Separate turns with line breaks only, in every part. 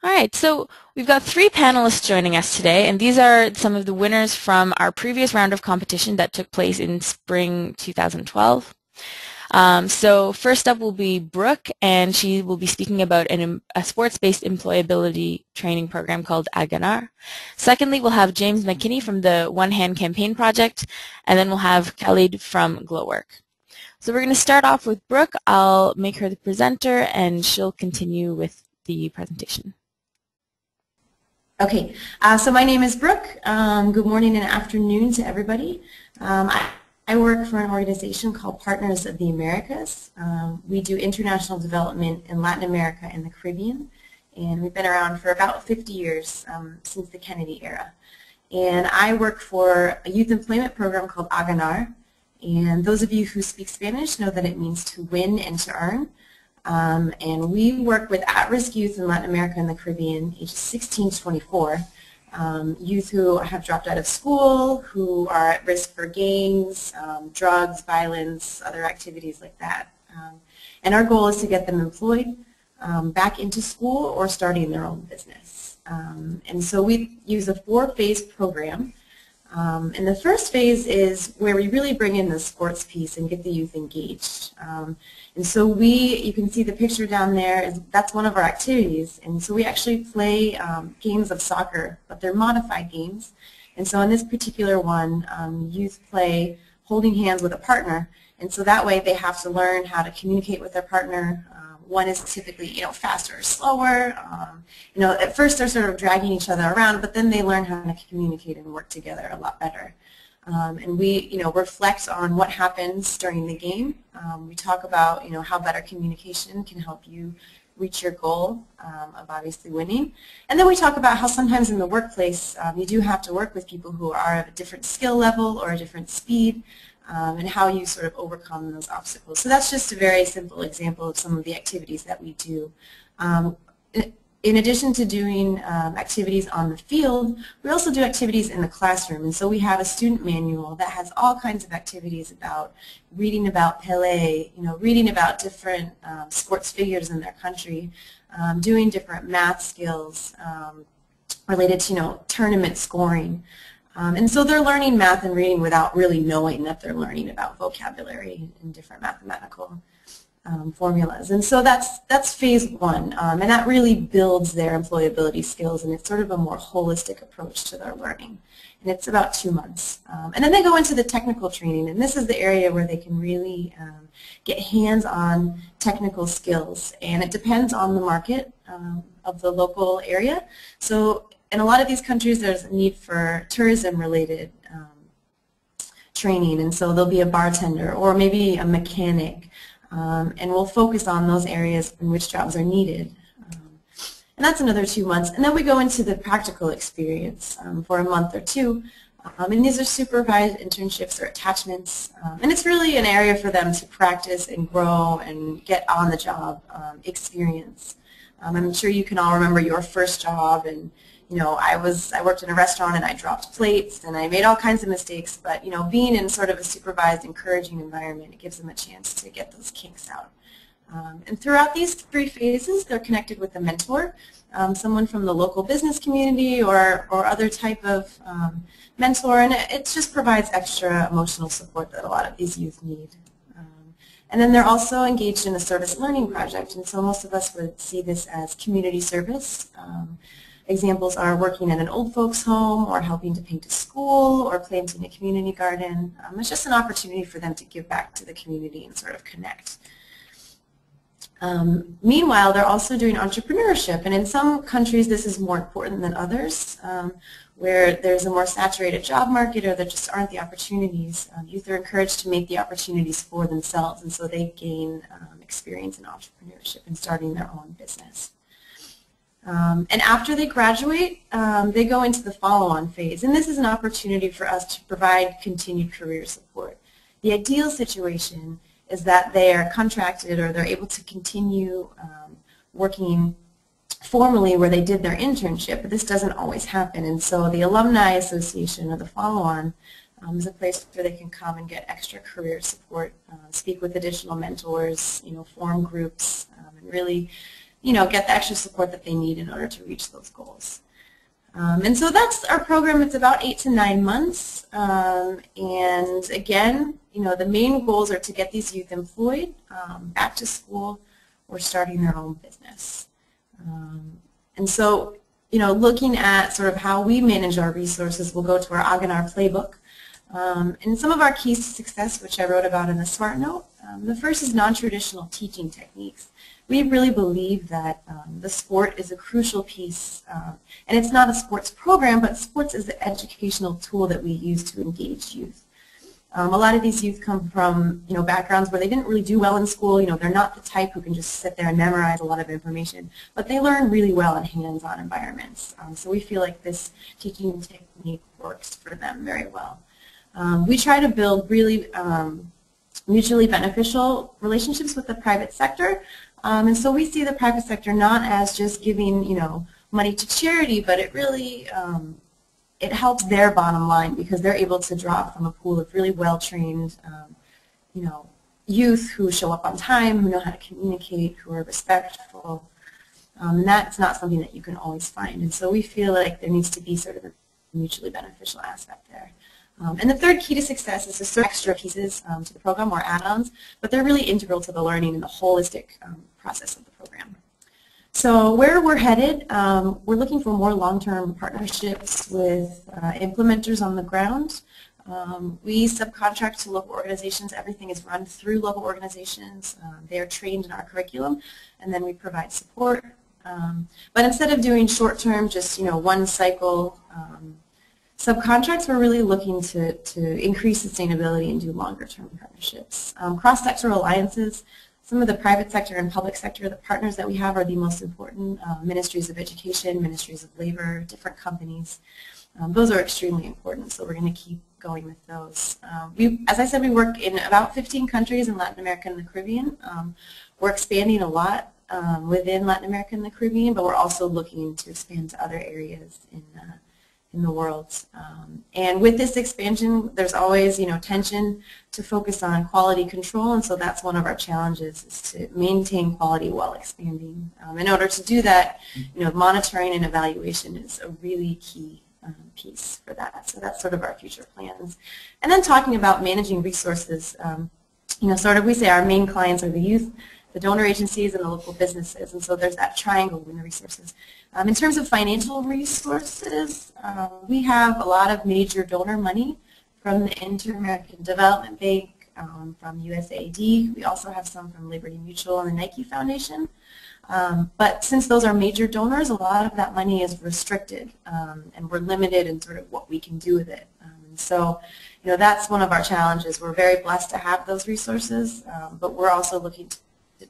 All right, so we've got three panelists joining us today, and these are some of the winners from our previous round of competition that took place in spring 2012. So first up will be Brooke, and she will be speaking about a sports-based employability training program called A Ganar. Secondly, we'll have James McKinney from the Hen Campaign project, and then we'll have Khalid from Glowork. So we're going to start off with Brooke. I'll make her the presenter, and she'll continue with the presentation.
Okay, so my name is Brooke. Good morning and afternoon to everybody. I work for an organization called Partners of the Americas. We do international development in Latin America and the Caribbean, and we've been around for about 50 years, since the Kennedy era. And I work for a youth employment program called A Ganar, and those of you who speak Spanish know that it means to win and to earn. And we work with at-risk youth in Latin America and the Caribbean, ages 16 to 24, youth who have dropped out of school, who are at risk for gangs, drugs, violence, other activities like that. And our goal is to get them employed, back into school, or starting their own business. And so we use a 4-phase program. And the first phase is where we really bring in the sports piece and get the youth engaged. And so you can see the picture down there, that's one of our activities. And so we actually play games of soccer, but they're modified games. And so in this particular one, youth play holding hands with a partner. And so that way they have to learn how to communicate with their partner. One is typically, faster or slower. At first they're sort of dragging each other around, but then they learn how to communicate and work together a lot better. And we, reflect on what happens during the game. We talk about, how better communication can help you reach your goal of obviously winning. And then we talk about how sometimes in the workplace you do have to work with people who are of a different skill level or a different speed. And how you sort of overcome those obstacles. So that's just a very simple example of some of the activities that we do. In addition to doing activities on the field, we also do activities in the classroom. And so we have a student manual that has all kinds of activities about reading about Pelé, reading about different sports figures in their country, doing different math skills related to tournament scoring. And so they're learning math and reading without really knowing that they're learning about vocabulary and different mathematical formulas. And so that's phase one, and that really builds their employability skills, and it's sort of a more holistic approach to their learning. And it's about 2 months. And then they go into the technical training, and this is the area where they can really get hands-on technical skills. And it depends on the market of the local area. So in a lot of these countries, there's a need for tourism-related training, and so there'll be a bartender or maybe a mechanic, and we'll focus on those areas in which jobs are needed. And that's another 2 months. And then we go into the practical experience for a month or two, and these are supervised internships or attachments, and it's really an area for them to practice and grow and get on-the-job experience. I'm sure you can all remember your first job, and I worked in a restaurant and I dropped plates and I made all kinds of mistakes, but being in sort of a supervised, encouraging environment, it gives them a chance to get those kinks out. And throughout these 3 phases, they're connected with a mentor, someone from the local business community or other type of mentor, and it just provides extra emotional support that a lot of these youth need. And then they're also engaged in a service learning project, and so most of us would see this as community service. Examples are working in an old folks home, or helping to paint a school, or planting a community garden. It's just an opportunity for them to give back to the community and sort of connect. Meanwhile, they're also doing entrepreneurship, and in some countries this is more important than others, where there's a more saturated job market or there just aren't the opportunities. Youth are encouraged to make the opportunities for themselves, and so they gain experience in entrepreneurship and starting their own business. And after they graduate, they go into the follow-on phase, and this is an opportunity for us to provide continued career support. The ideal situation is that they are contracted or they're able to continue working formally where they did their internship, but this doesn't always happen, and so the Alumni Association or the follow-on is a place where they can come and get extra career support, speak with additional mentors, form groups, and really get the extra support that they need in order to reach those goals. And so that's our program. It's about 8 to 9 months. And again, the main goals are to get these youth employed, back to school, or starting their own business. And so, looking at sort of how we manage our resources, we'll go to our A Ganar playbook. And some of our keys to success, which I wrote about in the Smart Note, the first is non-traditional teaching techniques. We really believe that the sport is a crucial piece, and it's not a sports program, but sports is the educational tool that we use to engage youth. A lot of these youth come from backgrounds where they didn't really do well in school. They're not the type who can just sit there and memorize a lot of information, but they learn really well in hands-on environments. So we feel like this teaching technique works for them very well. We try to build really mutually beneficial relationships with the private sector. And so we see the private sector not as just giving, money to charity, but it really it helps their bottom line because they're able to draw from a pool of really well-trained, youth who show up on time, who know how to communicate, who are respectful. And that's not something that you can always find. And so we feel like there needs to be sort of a mutually beneficial aspect there. And the third key to success is to sort of extra pieces to the program or add-ons, but they're really integral to the learning and the holistic process of the program. So where we're headed, we're looking for more long-term partnerships with implementers on the ground. We subcontract to local organizations. Everything is run through local organizations. They are trained in our curriculum, and then we provide support. But instead of doing short-term, just one cycle subcontracts, we're really looking to increase sustainability and do longer-term partnerships. Cross-sector alliances, some of the private sector and public sector, the partners that we have are the most important, ministries of education, ministries of labor, different companies. Those are extremely important, so we're going to keep going with those. As I said, we work in about 15 countries in Latin America and the Caribbean. We're expanding a lot within Latin America and the Caribbean, but we're also looking to expand to other areas in the world. And with this expansion, there's always, tension to focus on quality control, and so that's one of our challenges, is to maintain quality while expanding. In order to do that, monitoring and evaluation is a really key piece for that. So that's sort of our future plans. And then talking about managing resources, sort of we say our main clients are the youth, the donor agencies, and the local businesses, and so there's that triangle in the resources. In terms of financial resources, we have a lot of major donor money from the Inter-American Development Bank, from USAID. We also have some from Liberty Mutual and the Nike Foundation. But since those are major donors, a lot of that money is restricted, and we're limited in sort of what we can do with it. So, that's one of our challenges. We're very blessed to have those resources, but we're also looking to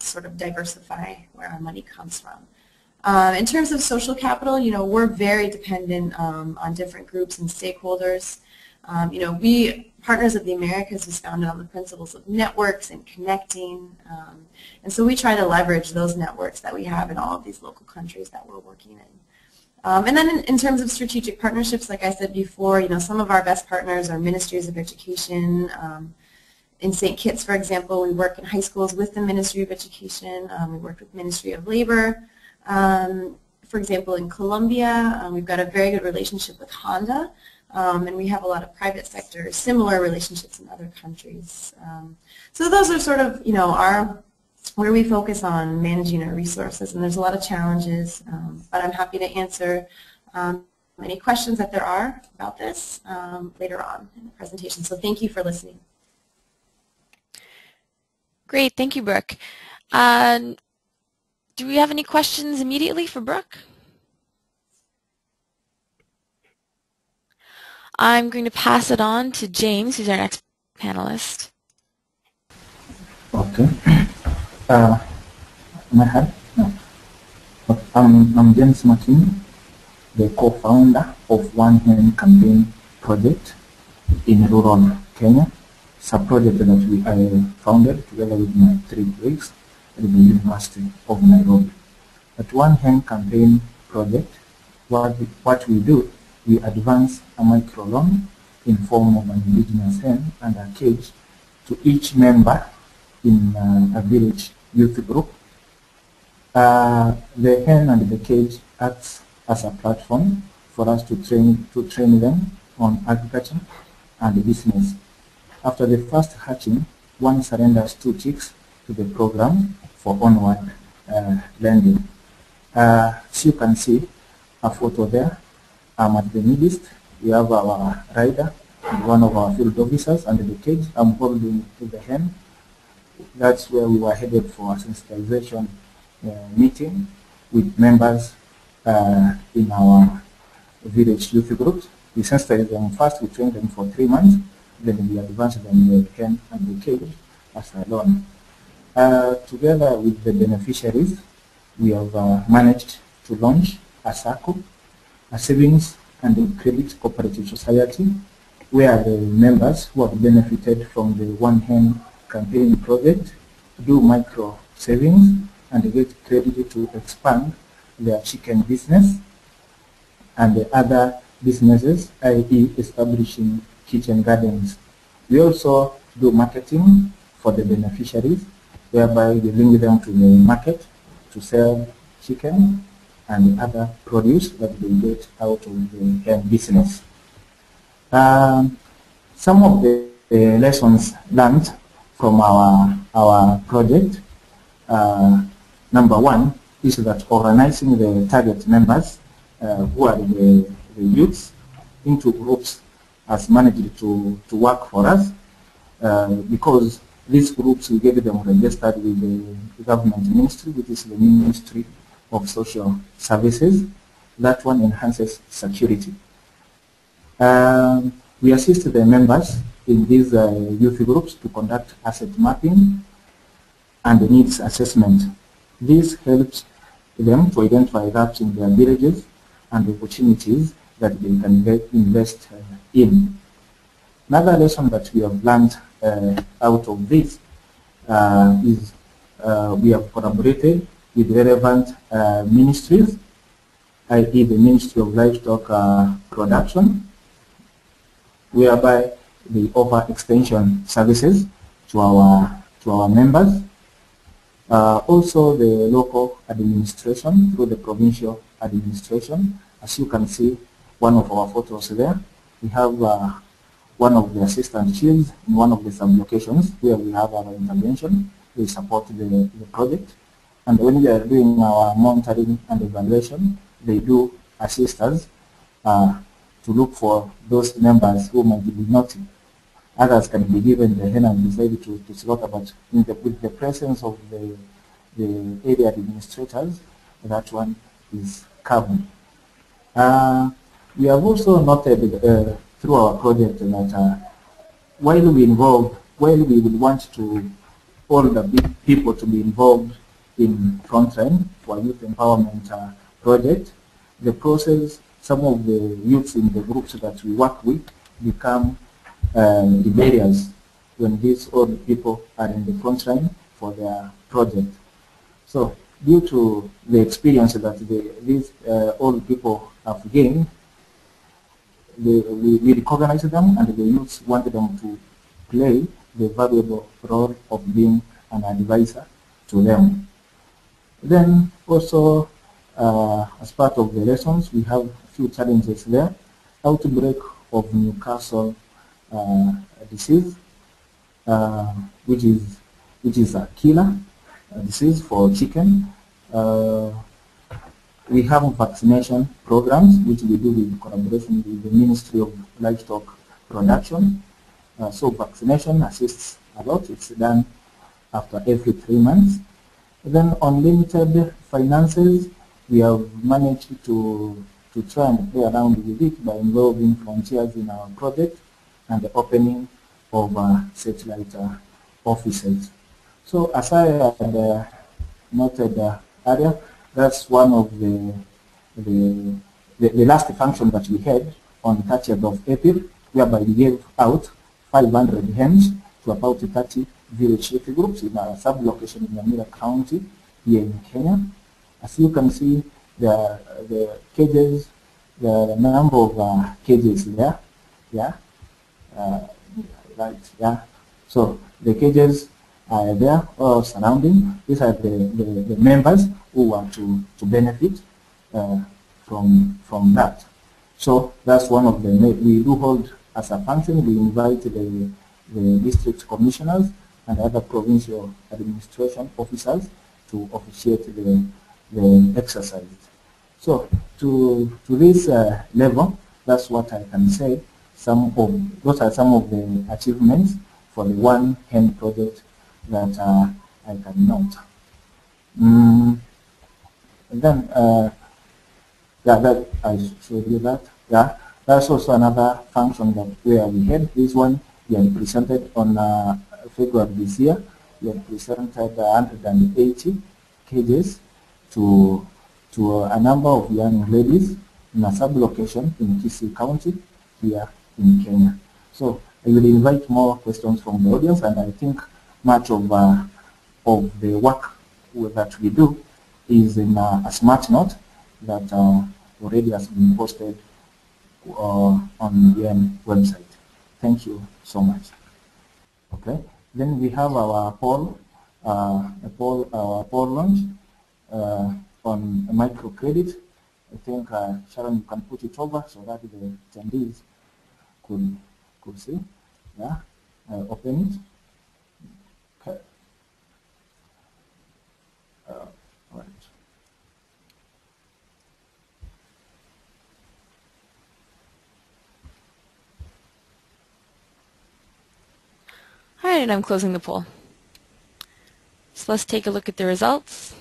sort of diversify where our money comes from. In terms of social capital, we're very dependent on different groups and stakeholders. We, Partners of the Americas, is founded on the principles of networks and connecting, and so we try to leverage those networks that we have in all of these local countries that we're working in. And then in terms of strategic partnerships, like I said before, some of our best partners are ministries of education. In St. Kitts, for example, we work in high schools with the Ministry of Education. We work with Ministry of Labor. For example, in Colombia, we've got a very good relationship with Honda, and we have a lot of private sector, similar relationships in other countries. So those are sort of, where we focus on managing our resources, and there's a lot of challenges, but I'm happy to answer any questions that there are about this later on in the presentation. So thank you for listening.
Great, thank you, Brooke. Do we have any questions immediately for Brooke? I'm going to pass it on to James, who's our next panelist.
Okay. I'm James Martin, the co-founder of One Hen Campaign project in rural Kenya. It's a project that I founded together with my 3 colleagues at the University of Nairobi. At One Hen Campaign project, what we do, we advance a microloan in form of an indigenous hen and a cage to each member in a village youth group. The hen and the cage acts as a platform for us to train them on agriculture and business. After the first hatching, one surrenders 2 chicks to the program for onward landing. As you can see a photo there, I'm at the midst. We have our rider and one of our field officers under the cage. I'm holding the hen. That's where we were headed for a sensitization meeting with members in our village youth groups. We sensitized them first, we trained them for 3 months, then we advanced them with the hen and the cage as alone. Together with the beneficiaries, we have managed to launch a SACCO, a savings and a credit cooperative society, where the members who have benefited from the One Hen Campaign project do micro savings and get credit to expand their chicken business and the other businesses, i.e. establishing kitchen gardens. We also do marketing for the beneficiaries, whereby we link them to the market to sell chicken and other produce that they get out of the hen business. Some of the lessons learned from our project, number one is that organizing the target members who are the youths into groups has managed to work for us because these groups, we get them registered with the government ministry, which is the Ministry of Social Services. That one enhances security. We assist the members in these youth groups to conduct asset mapping and needs assessment. This helps them to identify gaps in their villages and opportunities that they can invest in. Another lesson that we have learned out of this is we have collaborated with relevant ministries, i.e. the Ministry of Livestock Production, whereby they offer extension services to our members. Also the local administration through the provincial administration. As you can see, one of our photos there, we have one of the assistant chiefs in one of the sub-locations where we have our intervention. We support the project. And when we are doing our monitoring and evaluation, they do assist us to look for those members who might be naughty. Others can be given the hen and decided to slaughter, but with the presence of the area administrators, that one is covered. We have also noted through our project that while we would want to all the people to be involved in Frontline for Youth Empowerment project, the process, some of the youths in the groups that we work with become the barriers when these old people are in the front line for their project. So due to the experience that these old people have gained, we recognize them, and the youths want them to play the valuable role of being an advisor to them. Then also, as part of the lessons, we have a few challenges there. Outbreak of Newcastle disease, which is a killer disease for chicken. We have vaccination programs which we do in collaboration with the Ministry of Livestock Production. So vaccination assists a lot. It's done after every 3 months. Then on limited finances, we have managed to try and play around with it by involving volunteers in our project and the opening of satellite offices. So as I had noted earlier, that's one of the last function that we had on 30th of April, whereby we gave out 500 hens to about 30 village youth groups in our sub-location in Nyamira County here in Kenya. As you can see, the cages, the number of cages there, yeah, right, yeah. So the cages there surrounding. These are the members who are to benefit from that. So that's one of the, we do hold as a function, we invite the district commissioners and other provincial administration officers to officiate the exercise. So to this level, that's what I can say. Those are some of the achievements for the One Hen project that I can note. And then, yeah, that I showed you that. Yeah, that's also another function that where we had this one. We had presented on February this year. We had presented 180 cages to a number of young ladies in a sub-location in Kisii County here in Kenya. So I will invite more questions from the audience, and I think much of the work that we do is in a smart note that already has been posted on the website. Thank you so much. Okay, then we have our poll, our poll launch on microcredit. I think Sharon, you can put it over so that the attendees could see. Yeah, open it. Okay. Right.
All right, and I'm closing the poll. So let's take a look at the results.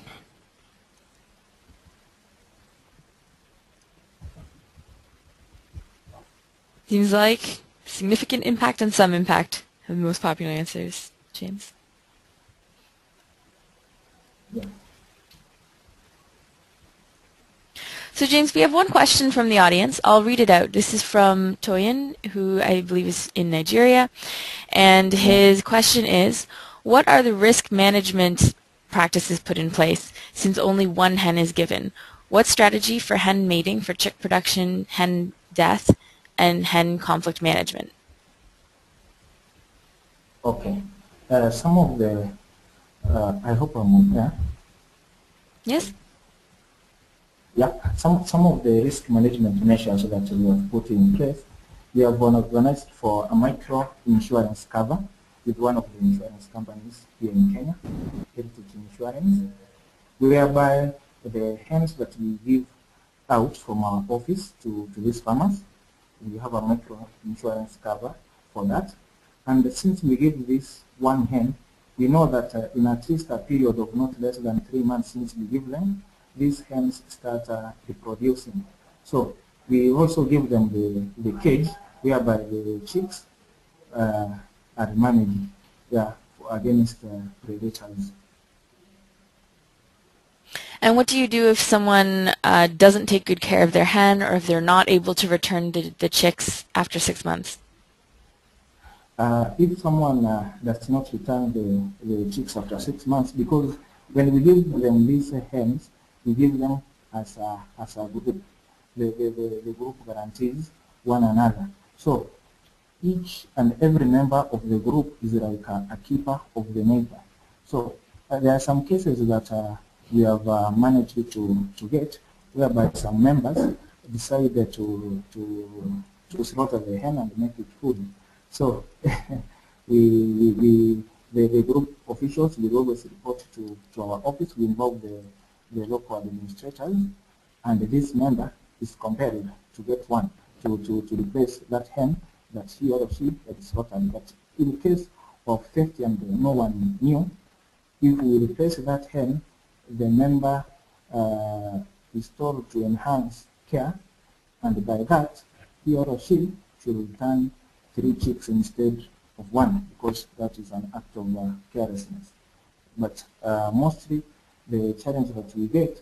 Seems like significant impact and some impact are the most popular answers. James?
Yeah.
So James, we have one question from the audience. I'll read it out. This is from Toyin, who I believe is in Nigeria. And his question is, what are the risk management practices put in place since only one hen is given? What strategy for hen mating, for chick production, hen death, and hen conflict management?
Okay. Some of the, I hope I'm there.
Yes?
Yeah, some of the risk management measures that we have put in place, we have organized for a micro insurance cover with one of the insurance companies here in Kenya, Heritage Insurance, whereby the hens that we give out from our office to these farmers, we have a micro insurance cover for that. And since we give this one hen, we know that in at least a period of not less than 3 months since we give them, these hens start reproducing. So we also give them the cage whereby the chicks are managed against predators.
And what do you do if someone doesn't take good care of their hen, or if they're not able to return the chicks after 6 months?
If someone does not return the chicks after 6 months, because when we give them these hens, we give them as a group. The group guarantees one another. So each and every member of the group is like a keeper of the neighbor. So there are some cases that we have managed to get, whereby some members decided to slaughter the hen and make it food. So the group officials will always report to our office. We involve the local administrators, and this member is compelled to get one to replace that hen that he or she had slaughtered. But in case of theft and no one knew, if we replace that hen, the member is told to enhance care, and by that he or she should return 3 chicks instead of 1, because that is an act of carelessness. But mostly the challenge that we get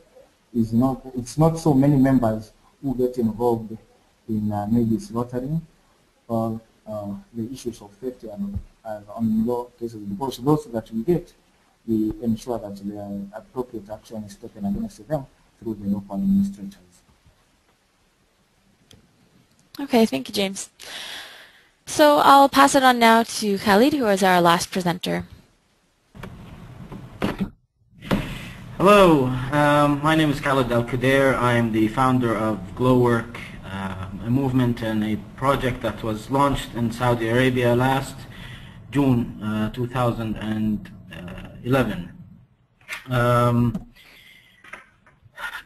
is it's not so many members who get involved in maybe slaughtering or the issues of theft and on law cases, because those that we get, we ensure that the appropriate action is taken against them through the local administrators.
Okay, thank you, James. So I'll pass it on now to Khalid, who is our last presenter.
Hello, my name is Khaled Al-Qudair. I am the founder of Glowork, a movement and a project that was launched in Saudi Arabia last June 2011.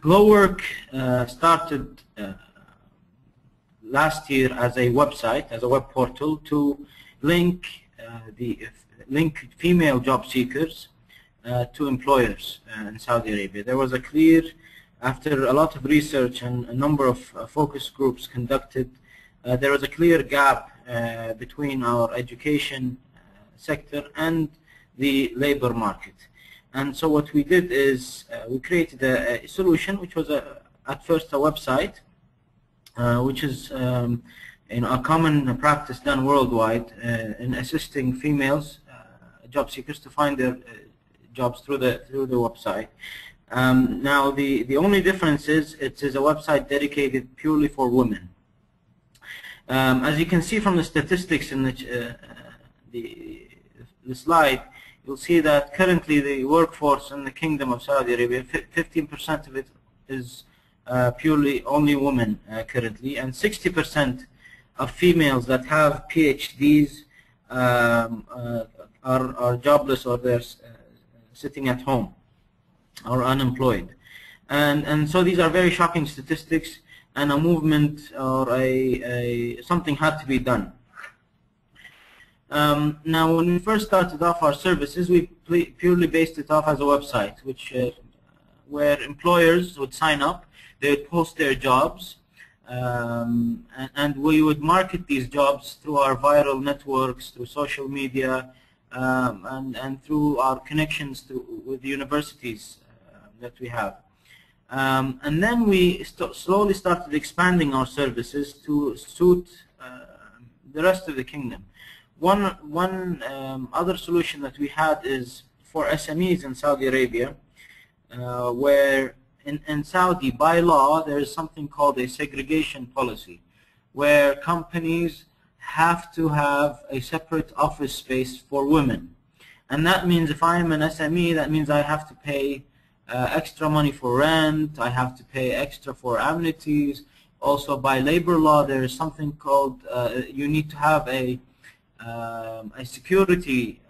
Glowork started last year as a website, as a web portal to link female job seekers to employers in Saudi Arabia. There was a clear, after a lot of research and a number of focus groups conducted, there was a clear gap between our education sector and the labor market. And so what we did is we created a solution which was at first a website, which is a common practice done worldwide in assisting females, job seekers, to find their jobs through the website. Now the only difference is it is a website dedicated purely for women. As you can see from the statistics in the slide, you'll see that currently the workforce in the Kingdom of Saudi Arabia, 15% of it is purely only women currently, and 60% of females that have PhDs are jobless, or they're sitting at home or unemployed. And so these are very shocking statistics, and a movement or something had to be done. Now, when we first started off our services, we purely based it off as a website, where employers would sign up, they would post their jobs, and we would market these jobs through our viral networks, through social media, and through our connections with the universities that we have. And then we slowly started expanding our services to suit the rest of the kingdom. One other solution that we had is for SMEs in Saudi Arabia, where in Saudi, by law, there is something called a segregation policy, where companies have to have a separate office space for women. And that means if I am an SME, that means I have to pay extra money for rent, I have to pay extra for amenities. Also, by labor law, there is something called, you need to have a security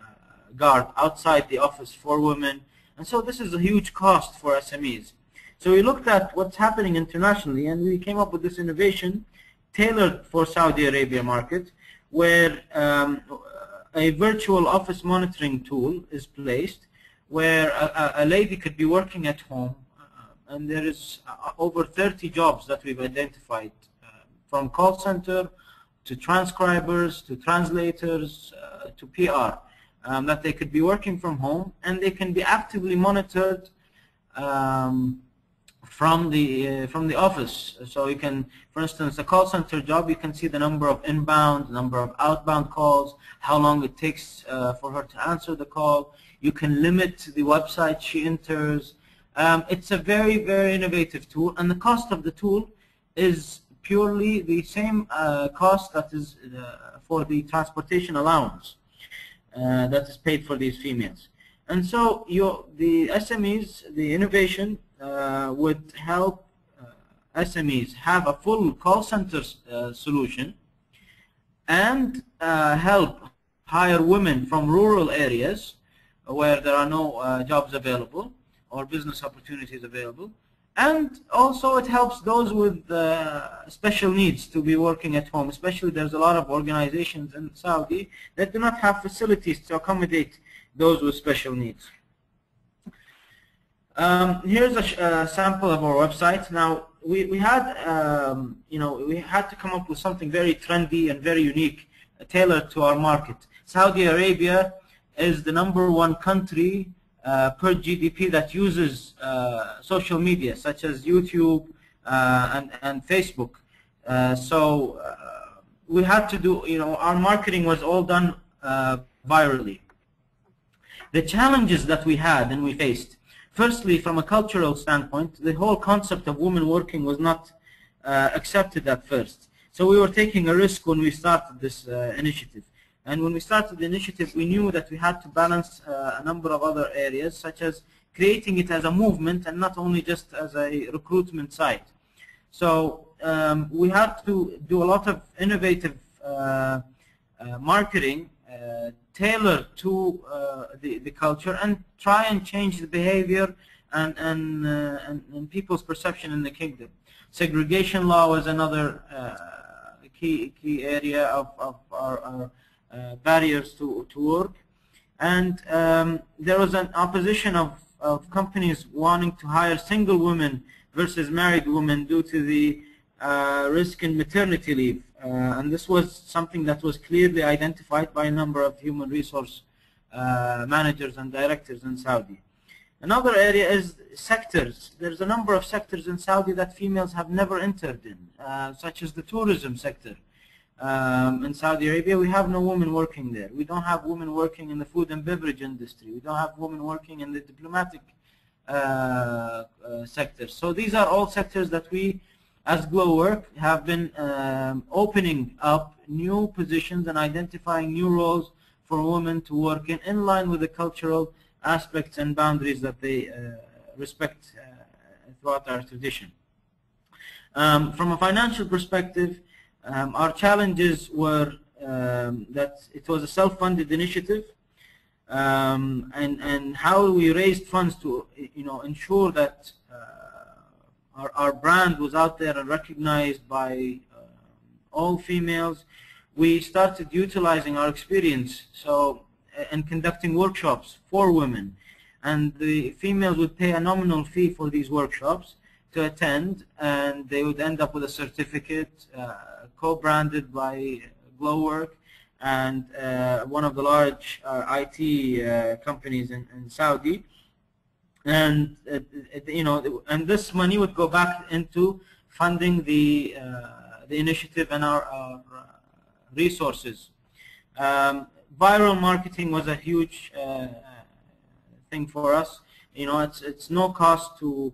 guard outside the office for women. And so this is a huge cost for SMEs. So we looked at what's happening internationally, and we came up with this innovation tailored for Saudi Arabia market, where a virtual office monitoring tool is placed, where a lady could be working at home, and there is over 30 jobs that we've identified, from call center to transcribers to translators to PR, that they could be working from home, and they can be actively monitored from the office. So you can, for instance, a call center job, you can see the number of inbound, number of outbound calls, how long it takes for her to answer the call. You can limit the website she enters. It's a very, very innovative tool, and the cost of the tool is purely the same cost that is for the transportation allowance that is paid for these females. And so the SMEs, the innovation would help SMEs have a full call center solution, and help hire women from rural areas where there are no jobs available or business opportunities available. And also it helps those with special needs to be working at home. Especially there's a lot of organizations in Saudi that do not have facilities to accommodate those with special needs. Here's a sample of our website. Now we had we had to come up with something very trendy and very unique, tailored to our market. Saudi Arabia is the #1 country per GDP that uses social media, such as YouTube and Facebook. So we had to do, our marketing was all done virally. The challenges that we had and we faced, firstly, from a cultural standpoint, the whole concept of women working was not accepted at first. So we were taking a risk when we started this initiative. And when we started the initiative, we knew that we had to balance a number of other areas, such as creating it as a movement and not only just as a recruitment site. So we had to do a lot of innovative marketing tailored to the culture and try and change the behavior and people's perception in the kingdom. Segregation law was another key area of our barriers to work. And there was an opposition of companies wanting to hire single women versus married women due to the risk in maternity leave. And this was something that was clearly identified by a number of human resource managers and directors in Saudi. Another area is sectors. There's a number of sectors in Saudi that females have never entered in, such as the tourism sector. In Saudi Arabia, we have no women working there. We don't have women working in the food and beverage industry. We don't have women working in the diplomatic sector. So these are all sectors that we, as Glowork, have been opening up new positions and identifying new roles for women to work in line with the cultural aspects and boundaries that they respect throughout our tradition. From a financial perspective, our challenges were that it was a self-funded initiative, and how we raised funds to ensure that our brand was out there and recognized by all females. We started utilizing our experience and conducting workshops for women, and the females would pay a nominal fee for these workshops to attend, and they would end up with a certificate co-branded by Glowork and one of the large IT companies in Saudi, and and this money would go back into funding the initiative and our resources. Viral marketing was a huge thing for us. It's no cost to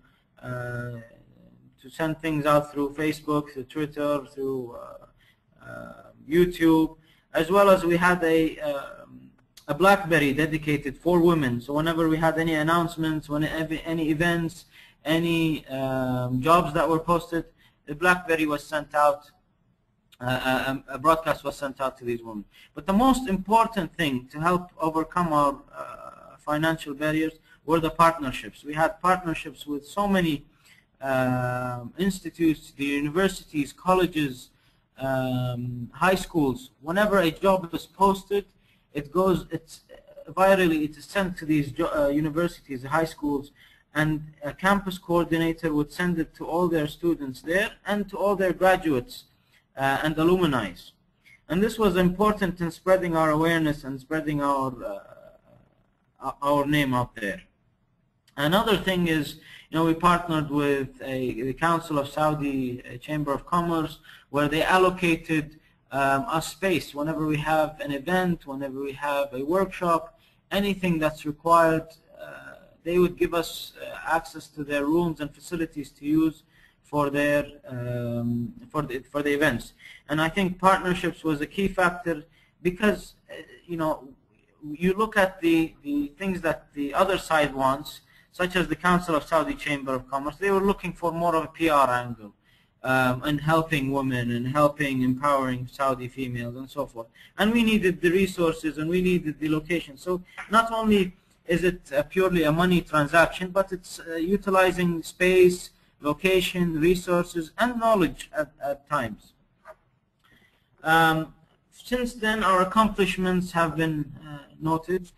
send things out through Facebook, through Twitter, through YouTube, as well as we had a BlackBerry dedicated for women. So whenever we had any announcements, any events, any jobs that were posted, the BlackBerry was sent out. A broadcast was sent out to these women. But the most important thing to help overcome our financial barriers were the partnerships. We had partnerships with so many institutes, the universities, colleges, high schools. Whenever a job is posted, it's virally, it is sent to these universities, high schools, and a campus coordinator would send it to all their students there and to all their graduates and alumni. And this was important in spreading our awareness and spreading our name out there. Another thing is, we partnered with the Council of Saudi Chamber of Commerce, where they allocated us space. Whenever we have an event, whenever we have a workshop, anything that's required, they would give us access to their rooms and facilities to use for their for the events. And I think partnerships was a key factor, because you look at the things that the other side wants, such as the Council of Saudi Chamber of Commerce. They were looking for more of a PR angle and helping women and empowering Saudi females and so forth. And we needed the resources and we needed the location. So not only is it purely a money transaction, but it's utilizing space, location, resources, and knowledge at times. Since then, our accomplishments have been noted.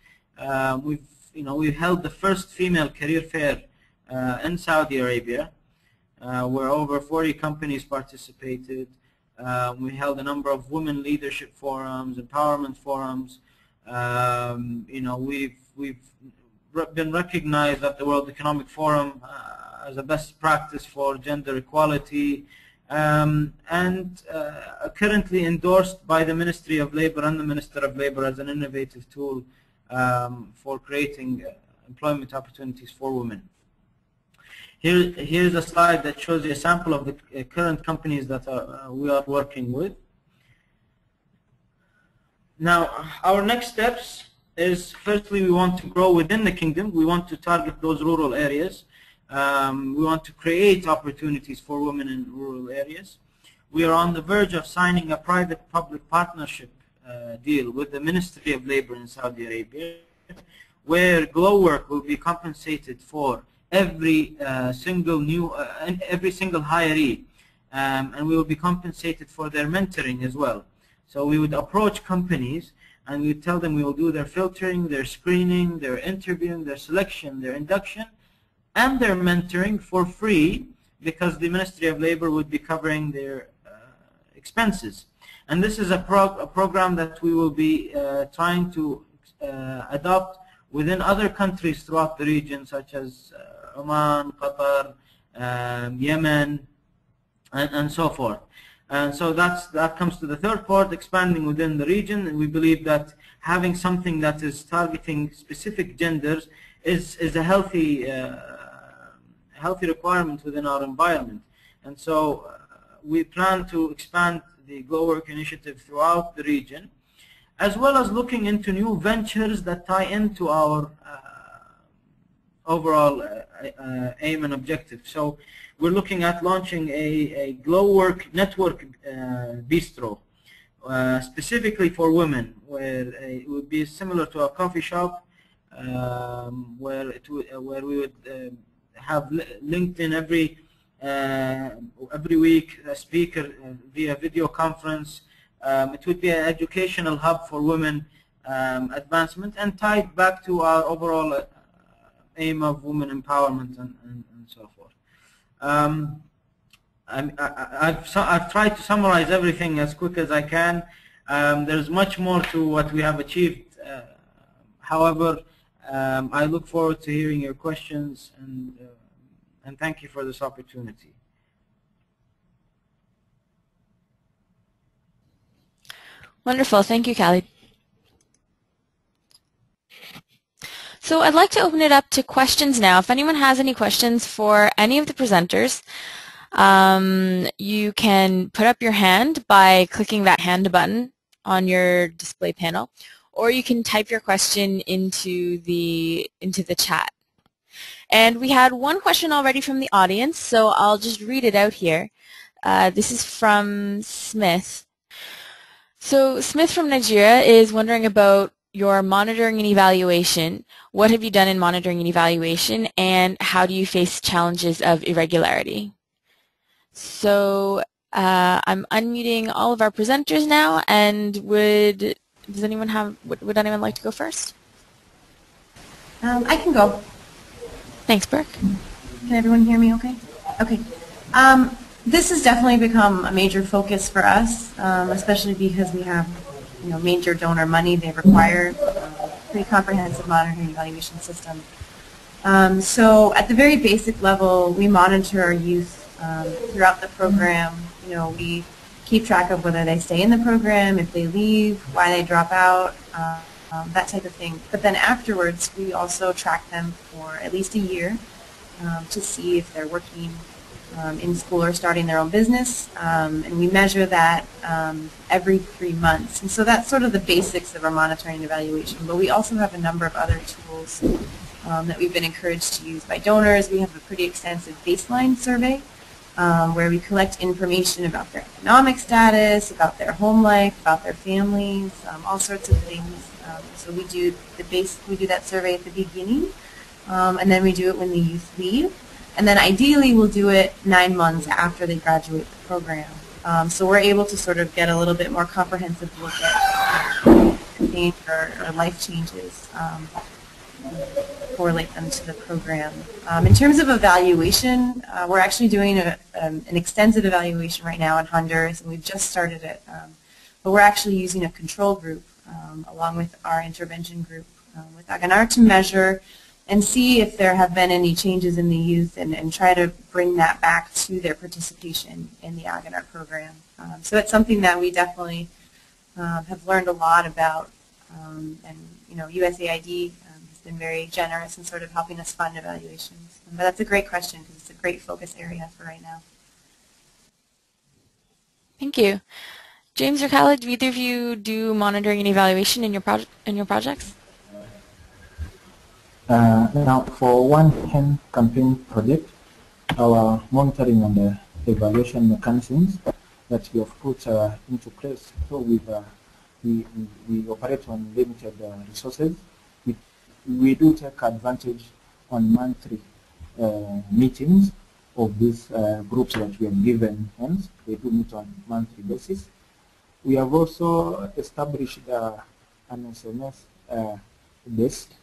We've held the first female career fair in Saudi Arabia, where over 40 companies participated. We held a number of women leadership forums, empowerment forums. We've been recognized at the World Economic Forum as a best practice for gender equality, and currently endorsed by the Ministry of Labor and the Minister of Labor as an innovative tool for creating employment opportunities for women. Here's a slide that shows you a sample of the current companies that we are working with. Now, our next steps is firstly we want to grow within the kingdom. We want to target those rural areas. We want to create opportunities for women in rural areas. We are on the verge of signing a private-public partnership deal with the Ministry of Labor in Saudi Arabia, where Glowork will be compensated for every single hiree, and we will be compensated for their mentoring as well. So we would approach companies and we would tell them we will do their filtering, their screening, their interviewing, their selection, their induction, and their mentoring for free, because the Ministry of Labor would be covering their expenses. And this is a program that we will be trying to adopt within other countries throughout the region, such as Oman, Qatar, Yemen, and so forth. And so that comes to the third part, expanding within the region. And we believe that having something that is targeting specific genders is a healthy requirement within our environment. And so we plan to expand the Glowork initiative throughout the region, as well as looking into new ventures that tie into our overall aim and objective. So we're looking at launching a Glowork network bistro, specifically for women, where it would be similar to a coffee shop, where we would have linked in every week a speaker via video conference. It would be an educational hub for women advancement, and tied back to our overall aim of women empowerment and so forth. I've tried to summarize everything as quick as I can. There's much more to what we have achieved. However, I look forward to hearing your questions, and thank you for this opportunity.
Wonderful. Thank you, Khalid. So I'd like to open it up to questions now. If anyone has any questions for any of the presenters, you can put up your hand by clicking that hand button on your display panel, or you can type your question into the chat. And we had one question already from the audience, so I'll just read it out here. This is from Smith. So Smith from Nigeria is wondering about your monitoring and evaluation. What have you done in monitoring and evaluation, and how do you face challenges of irregularity? So I'm unmuting all of our presenters now, and would anyone like to go first?
I can go.
Thanks, Brooke.
Can everyone hear me okay? Okay. This has definitely become a major focus for us, especially because we have major donor money. They require a pretty comprehensive monitoring and evaluation system. So at the very basic level, we monitor our youth throughout the program. We keep track of whether they stay in the program, if they leave, why they drop out, that type of thing. But then afterwards, we also track them for at least a year to see if they're working in school or starting their own business, and we measure that every 3 months. And so that's sort of the basics of our monitoring and evaluation. But we also have a number of other tools that we've been encouraged to use by donors. We have a pretty extensive baseline survey where we collect information about their economic status, about their home life, about their families, all sorts of things. So we do that survey at the beginning, and then we do it when the youth leave. And then ideally we'll do it 9 months after they graduate the program. So we're able to sort of get a little bit more comprehensive look at change or life changes, correlate them to the program. In terms of evaluation, we're actually doing an extensive evaluation right now in Honduras, and we've just started it. But we're actually using a control group along with our intervention group with A Ganar to measure and see if there have been any changes in the youth, and try to bring that back to their participation in the A Ganar program. So it's something that we definitely have learned a lot about, and USAID has been very generous in sort of helping us fund evaluations. But that's a great question, because it's a great focus area for right now.
Thank you. James or Khalid, do either of you do monitoring and evaluation in your projects?
Now, for One Hen Campaign project, our monitoring and evaluation mechanisms that we have put into place. So we operate on limited resources. We do take advantage on monthly meetings of these groups that we have given hens. They do meet on monthly basis. We have also established an SMS-based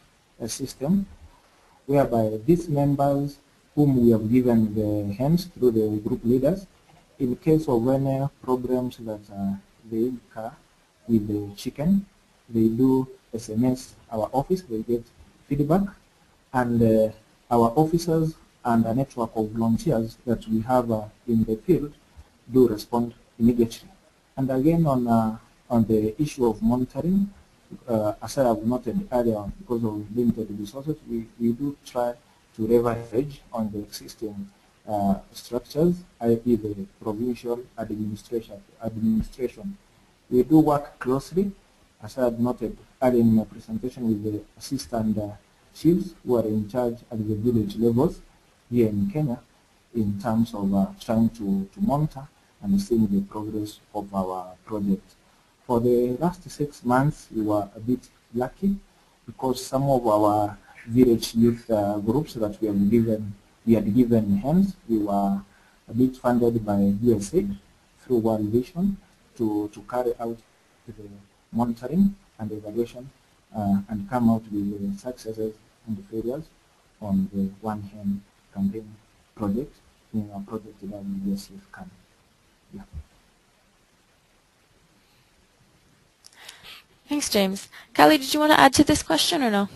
system whereby these members whom we have given the hens through the group leaders, in case of any problems that they incur with the chicken, they do SMS our office, they get feedback, and our officers and a network of volunteers that we have in the field do respond immediately. And again, on the issue of monitoring, as I have noted earlier, because of limited resources, we do try to leverage on the existing structures, i.e. the provincial administration. We do work closely, as I have noted earlier in my presentation, with the assistant chiefs who are in charge at the village levels here in Kenya in terms of trying to monitor and seeing the progress of our project. For the last 6 months, we were a bit lucky because some of our village youth groups that we had given hens, we were a bit funded by USA through World Vision to carry out the monitoring and evaluation and come out with the successes and the failures on the One Hen Campaign project in our project that USF can. Yeah.
Thanks, James. Kali, did you want to add to this question or no?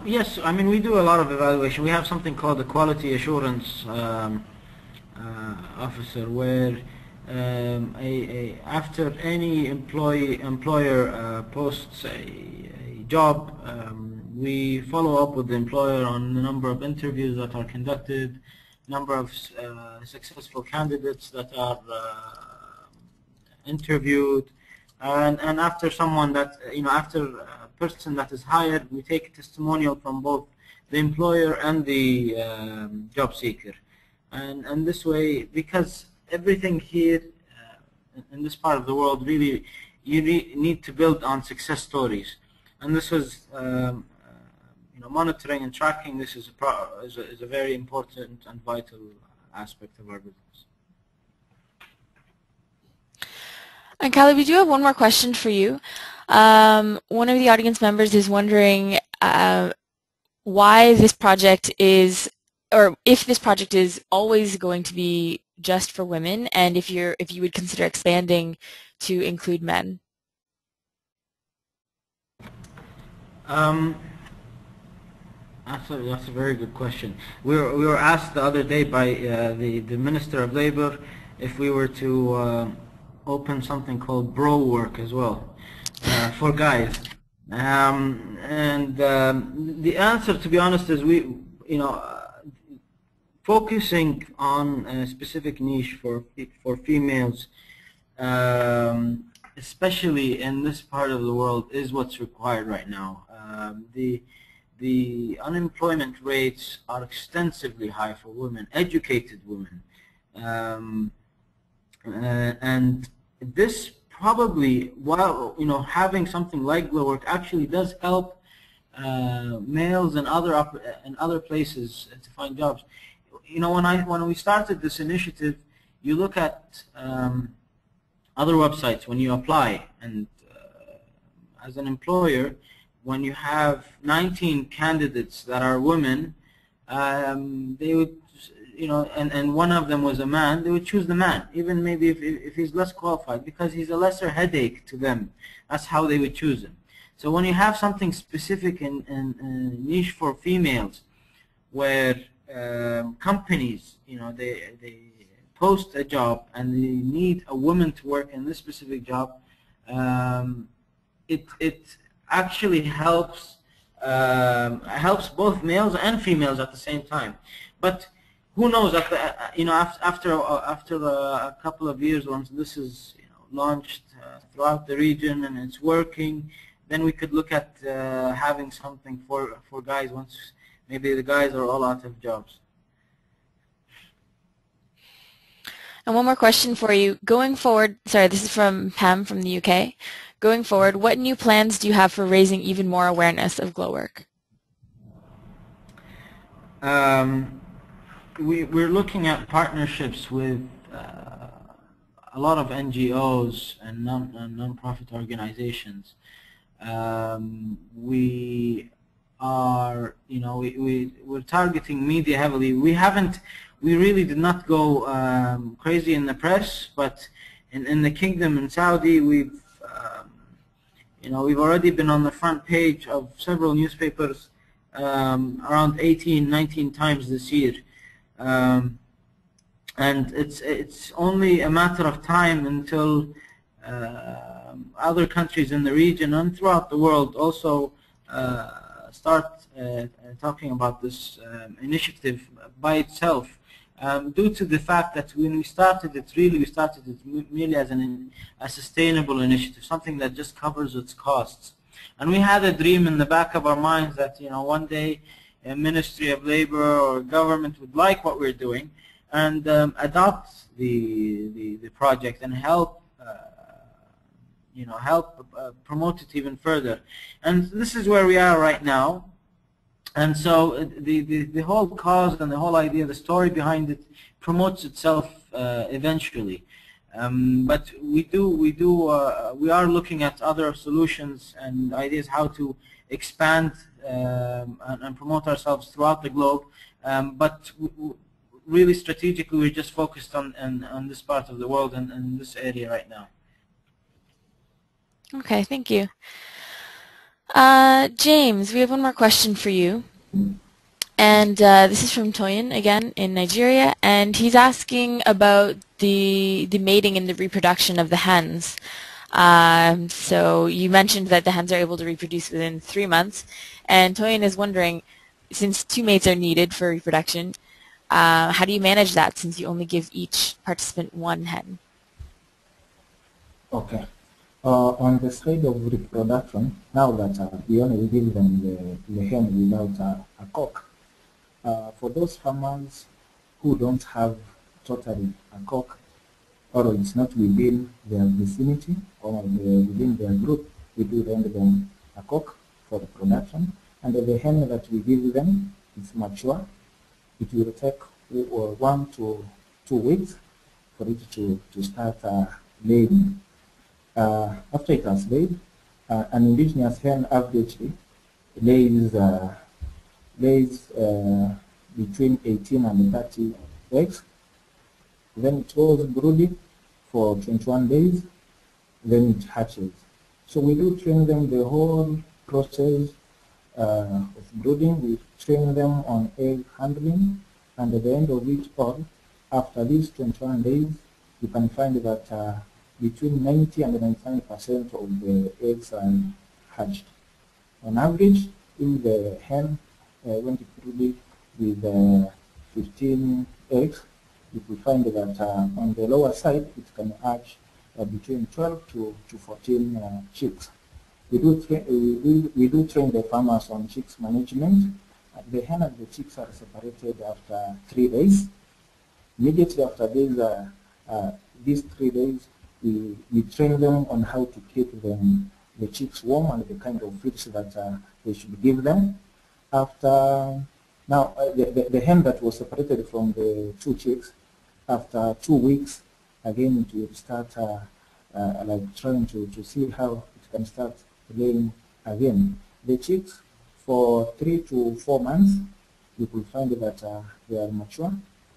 Yes, I mean, we do a lot of evaluation. We have something called the quality assurance officer, where after any employer posts a job, we follow up with the employer on the number of interviews that are conducted, number of successful candidates that are interviewed, and after someone that, after a person that is hired, we take a testimonial from both the employer and the job seeker. And this way, because everything here in this part of the world, really, you need to build on success stories. And this is, monitoring and tracking, this is a very important and vital aspect of our business.
And Kali, we do have one more question for you. One of the audience members is wondering why this project is, or if this project is always going to be just for women, and if you would consider expanding to include men.
That's a very good question. We were asked the other day by the Minister of Labor if we were to open something called Glowork as well for guys. The answer, to be honest, is focusing on a specific niche for females, especially in this part of the world, is what's required right now. The unemployment rates are extensively high for women, educated women, and this probably, while having something like Glowork actually does help males and other places to find jobs. When we started this initiative, you look at other websites when you apply, and as an employer, when you have 19 candidates that are women, they would, and one of them was a man, they would choose the man, even maybe if he's less qualified, because he's a lesser headache to them. That's how they would choose him. So when you have something specific and niche for females, where companies, they post a job and they need a woman to work in this specific job, it actually helps both males and females at the same time. But who knows? After a couple of years, once this is launched throughout the region and it's working, then we could look at having something for guys once maybe the guys are all out of jobs.
And one more question for you. Going forward, sorry, this is from Pam from the UK. Going forward, what new plans do you have for raising even more awareness of Glowork?
We're looking at partnerships with a lot of NGOs and non-profit organizations. We are, we're targeting media heavily. We really did not go crazy in the press, but in the kingdom, in Saudi, we've already been on the front page of several newspapers around 18, 19 times this year. And it's only a matter of time until other countries in the region and throughout the world also start talking about this initiative by itself. Due to the fact that when we started it, we started it merely as a sustainable initiative, something that just covers its costs. And we had a dream in the back of our minds that one day a Ministry of Labor or government would like what we're doing and adopt the project and help promote it even further. And this is where we are right now. And so the whole cause and the whole idea, the story behind it, promotes itself eventually. But we are looking at other solutions and ideas how to expand and promote ourselves throughout the globe. But really strategically, we're just focused on this part of the world and this area right now.
Okay, thank you. James, we have one more question for you. And this is from Toyin, again, in Nigeria. And he's asking about the mating and the reproduction of the hens. So you mentioned that the hens are able to reproduce within 3 months. And Toyin is wondering, since 2 mates are needed for reproduction, how do you manage that since you only give each participant 1 hen?
Okay. On the side of reproduction, now that we only give them the hen without a cock, for those farmers who don't have totally a cock, or it's not within their vicinity or within their group, we do rent them a cock for the production. And the hen that we give them is mature. It will take 1 to 2 weeks for it to start laying. After it has laid, an indigenous hen averagely lays between 18 and 30 eggs. Then it goes brooding for 21 days, then it hatches. So we do train them the whole process of brooding. We train them on egg handling, and at the end of it all, after these 21 days, you can find that between 90 and 99% of the eggs are hatched. On average, if the hen went brooding with 15 eggs, you will find that on the lower side, it can hatch between 12 to 14 chicks. We do train the farmers on chicks management. The hen and the chicks are separated after 3 days. Immediately after these 3 days, we train them on how to keep the chicks warm and the kind of foods that they should give them. After now, the hen that was separated from the 2 chicks, after 2 weeks, again it will start like trying to see how it can start laying again. The chicks for 3 to 4 months, you will find that they are mature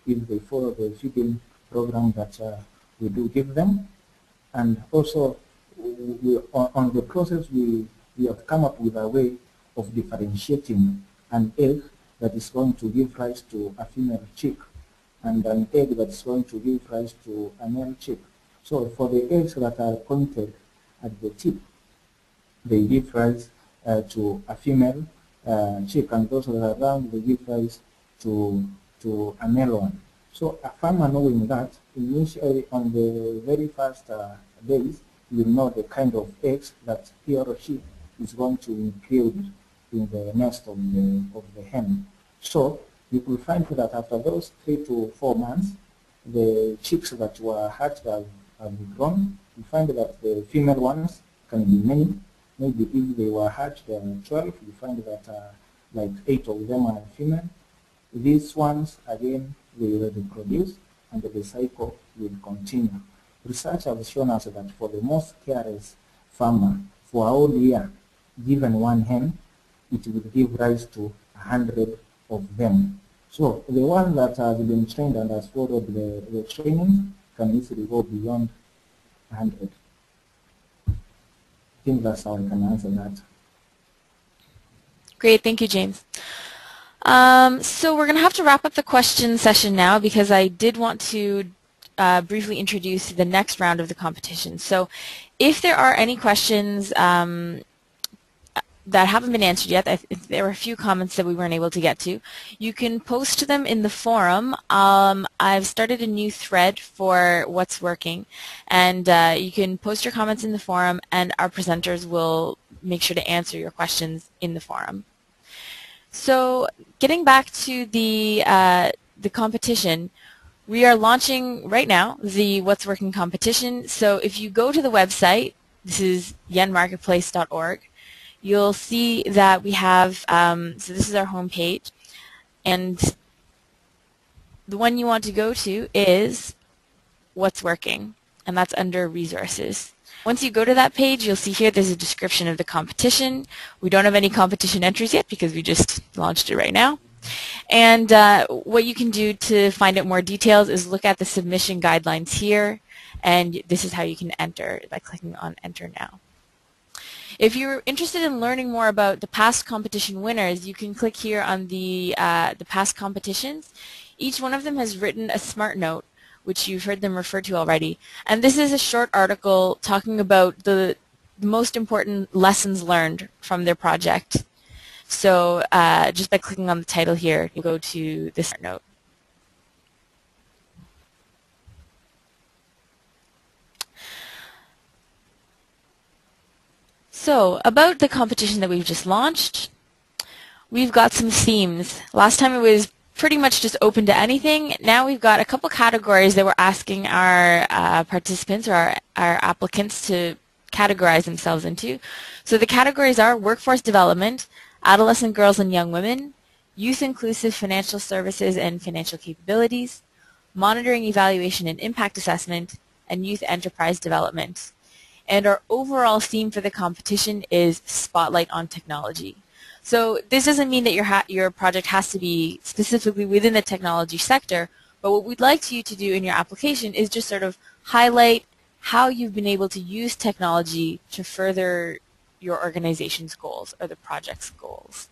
if they follow the feeding program that we do give them. And also, on the process, we have come up with a way of differentiating an egg that is going to give rise to a female chick and an egg that is going to give rise to a male chick. So for the eggs that are pointed at the tip, they give rise to a female chick, and those that are round, they give rise to a male one. So a farmer knowing that, initially on the very first days, he will know the kind of eggs that he or she is going to include in the nest of the hen. So you will find that after those 3 to 4 months, the chicks that were hatched have grown. You find that the female ones can be many. Maybe if they were hatched 12, you find that like 8 of them are female. These ones, again, they will reproduce and the cycle will continue. Research has shown us that for the most careless farmer, for a whole year, given one hen, it will give rise to 100 of them. So the one that has been trained and has followed the training can easily go beyond 100. I think that's how I can answer that.
Great, thank you, James. So we're going to have to wrap up the question session now because I did want to briefly introduce the next round of the competition. So if there are any questions that haven't been answered yet, there were a few comments that we weren't able to get to, you can post them in the forum. I've started a new thread for What's Working, and you can post your comments in the forum and our presenters will make sure to answer your questions in the forum. So getting back to the competition, we are launching right now the What's Working competition. So if you go to the website, this is yenmarketplace.org, you'll see that we have, so this is our home page, and the one you want to go to is What's Working, and that's under Resources. Once you go to that page, you'll see here there's a description of the competition. We don't have any competition entries yet because we just launched it right now. And what you can do to find out more details is look at the submission guidelines here, and this is how you can enter by clicking on Enter Now. If you're interested in learning more about the past competition winners, you can click here on the past competitions. Each one of them has written a smart note, which you've heard them refer to already. And this is a short article talking about the most important lessons learned from their project. So just by clicking on the title here, you go to this smart note. So about the competition that we've just launched, we've got some themes. Last time it was pretty much just open to anything. Now we've got a couple categories that we're asking our participants or our applicants to categorize themselves into. So the categories are workforce development, adolescent girls and young women, youth inclusive financial services and financial capabilities, monitoring, evaluation and impact assessment, and youth enterprise development. And our overall theme for the competition is Spotlight on Technology. So this doesn't mean that your project has to be specifically within the technology sector, but what we'd like you to do in your application is just sort of highlight how you've been able to use technology to further your organization's goals or the project's goals.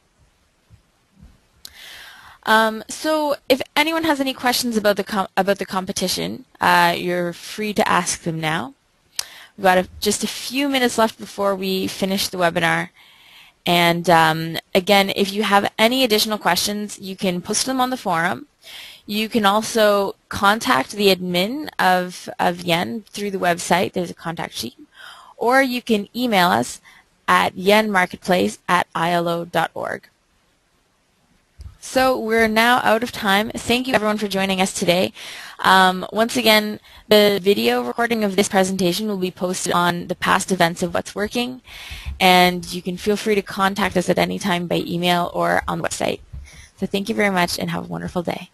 So if anyone has any questions about the competition, you're free to ask them now. We've got just a few minutes left before we finish the webinar. And again, if you have any additional questions, you can post them on the forum. You can also contact the admin of Yen through the website. There's a contact sheet. Or you can email us at yenmarketplace@ilo.org. So we're now out of time. Thank you everyone for joining us today. Once again, the video recording of this presentation will be posted on the past events of What's Working, and you can feel free to contact us at any time by email or on the website. So thank you very much and have a wonderful day.